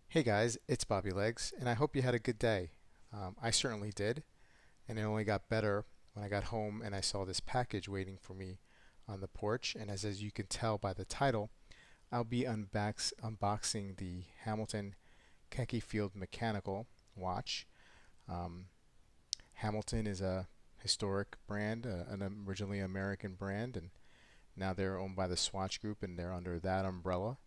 Hey guys, it's Bobby Legs, and I hope you had a good day. I certainly did, and it only got better when I got home and I saw this package waiting for me on the porch. And as you can tell by the title, I'll be unboxing the Hamilton Khaki Field Mechanical watch. Um, Hamilton is a historic brand, an originally American brand, and now they're owned by the Swatch Group, and they're under that umbrella.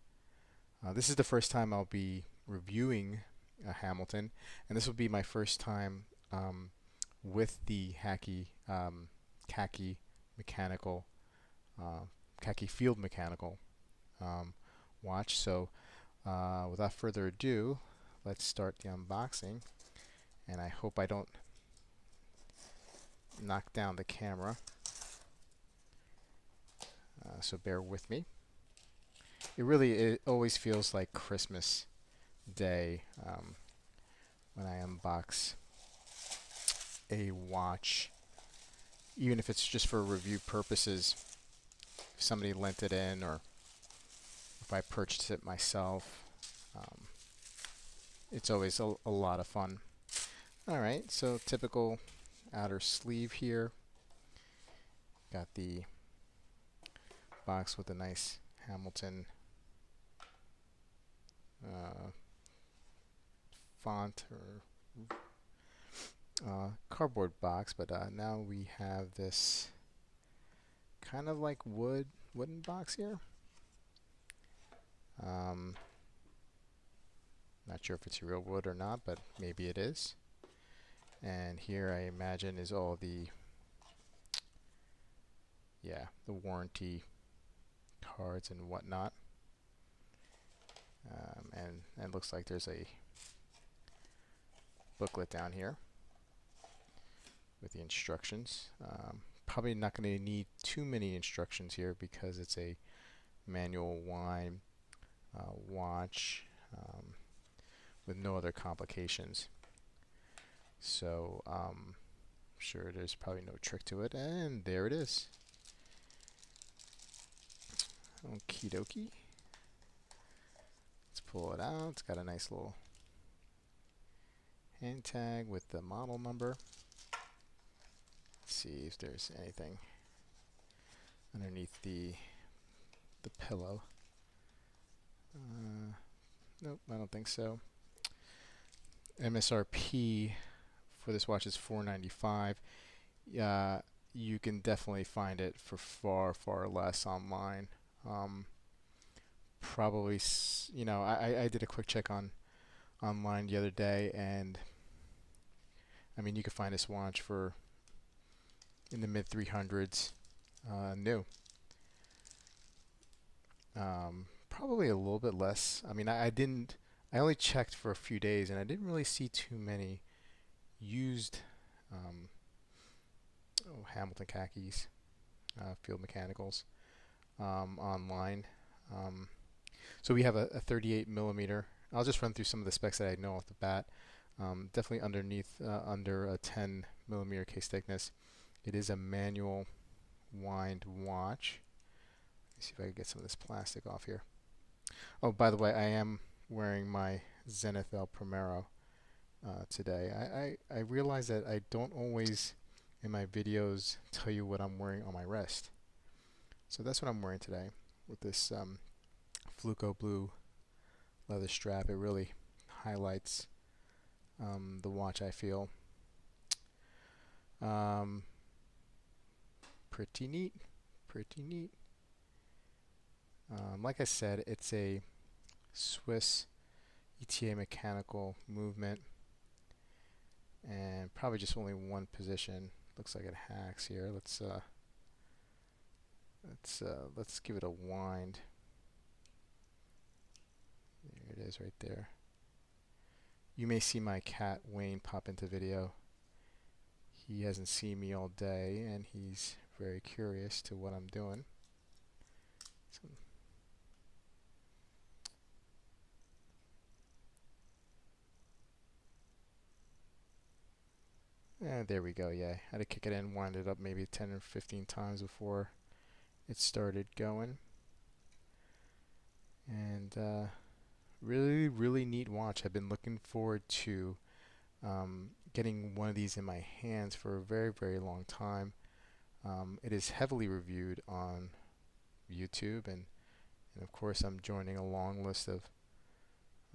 This is the first time I'll be reviewing a Hamilton, and this will be my first time with the khaki mechanical, uh, khaki field mechanical um, watch. So without further ado, let's start the unboxing. And I hope I don't knock down the camera, so bear with me. It always feels like Christmas Day when I unbox a watch, even if it's just for review purposes. If somebody lent it in, or if I purchased it myself, um, it's always a lot of fun. Alright, so typical outer sleeve here. Got the box with a nice Hamilton uh, font or cardboard box, but now we have this kind of like wooden box here. Um, Not sure if it's real wood or not, but maybe it is. And here I imagine is all the warranty cards and whatnot. And it looks like there's a booklet down here with the instructions. Probably not going to need too many instructions here because it's a manual wine watch with no other complications. So sure there's probably no trick to it, and there it is. Okie dokie. Let's pull it out. It's got a nice little hand tag with the model number. Let's see if there's anything underneath the pillow. Nope, I don't think so. MSRP for this watch is $495. You can definitely find it for far less online. Probably, I did a quick check online the other day, and I mean you could find this watch for in the mid 300s, new. Probably a little bit less. I mean, I only checked for a few days, and I didn't really see too many used um, Hamilton khakis, field mechanicals online. Um, so we have a 38 millimeter. I'll just run through some of the specs that I know off the bat. Definitely under a 10 millimeter case thickness. It is a manual wind watch. Let me see if I can get some of this plastic off here. Oh, by the way, I am wearing my Zenith El Primero today. I realize that I don't always in my videos tell you what I'm wearing on my wrist. So that's what I'm wearing today with this Fluco blue leather strap. It really highlights the watch, I feel. Um, Pretty neat. Pretty neat. Like I said, it's a Swiss ETA mechanical movement, and probably just only one position. Looks like it hacks here. Let's give it a wind. There it is right there. You may see my cat Wayne pop into video. He hasn't seen me all day, and he's very curious to what I'm doing. So there we go. Yeah, I had to kick it in, wind it up maybe 10 or 15 times before it started going. And Really, really neat watch. I've been looking forward to getting one of these in my hands for a very, very long time. It is heavily reviewed on YouTube, and of course, I'm joining a long list of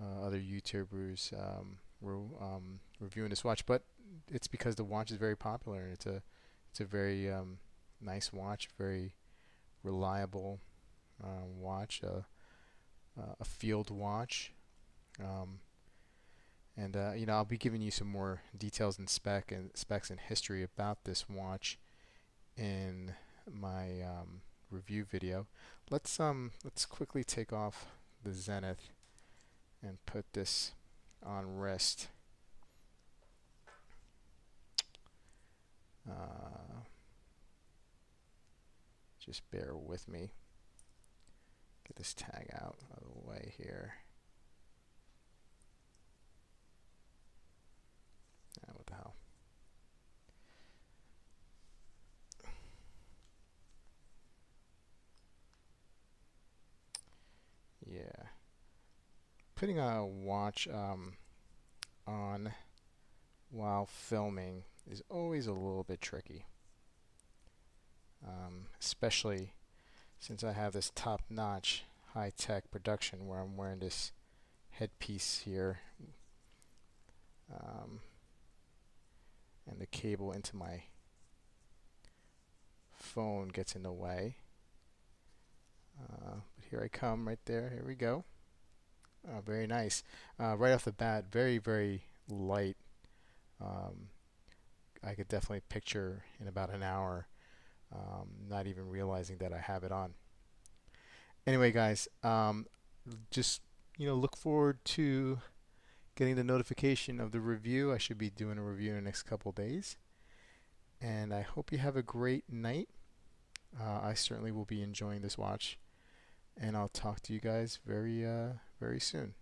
other YouTubers reviewing this watch. But it's because the watch is very popular, and it's a very nice watch, very reliable watch, a field watch. Um, and I'll be giving you some more details and specs and history about this watch in my review video. Let's quickly take off the Zenith and put this on wrist. Uh, just bear with me. Get this tag out of the way here. What the hell? Yeah. Putting a watch on while filming is always a little bit tricky, especially since I have this top-notch high-tech production where I'm wearing this headpiece here, um, and the cable into my phone gets in the way. But here I come right there. Here we go. Very nice. Right off the bat, very, very light. Um, I could definitely picture in about an hour, not even realizing that I have it on. Anyway, guys, just look forward to getting the notification of the review. I should be doing a review in the next couple days, and I hope you have a great night. I certainly will be enjoying this watch, and I'll talk to you guys very, very soon.